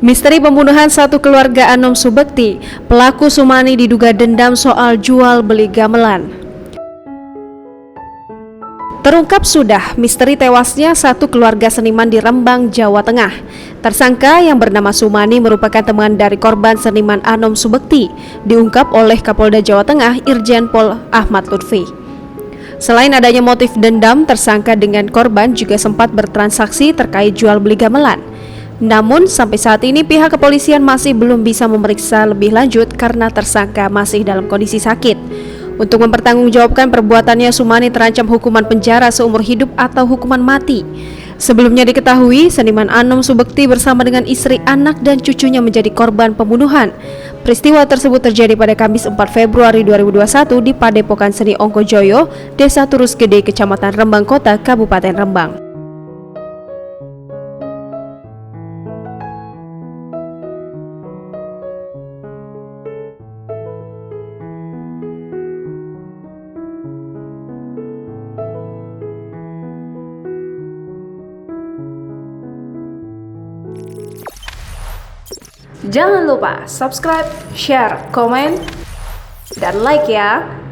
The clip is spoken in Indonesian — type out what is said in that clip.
Misteri pembunuhan satu keluarga Anom Subekti, pelaku Sumani diduga dendam soal jual beli gamelan. Terungkap sudah misteri tewasnya satu keluarga seniman di Rembang, Jawa Tengah. Tersangka yang bernama Sumani merupakan teman dari korban seniman Anom Subekti, diungkap oleh Kapolda Jawa Tengah Irjen Pol Ahmad Lutfi. Selain adanya motif dendam, tersangka dengan korban juga sempat bertransaksi terkait jual beli gamelan. Namun sampai saat ini pihak kepolisian masih belum bisa memeriksa lebih lanjut karena tersangka masih dalam kondisi sakit. Untuk mempertanggungjawabkan perbuatannya, Sumani terancam hukuman penjara seumur hidup atau hukuman mati. Sebelumnya diketahui seniman Anom Subekti bersama dengan istri, anak, dan cucunya menjadi korban pembunuhan. Peristiwa tersebut terjadi pada Kamis 4 Februari 2021 di Padepokan Seni Ongkojoyo, Desa Turus Gede, Kecamatan Rembang Kota, Kabupaten Rembang. Jangan lupa subscribe, share, komen, dan like ya.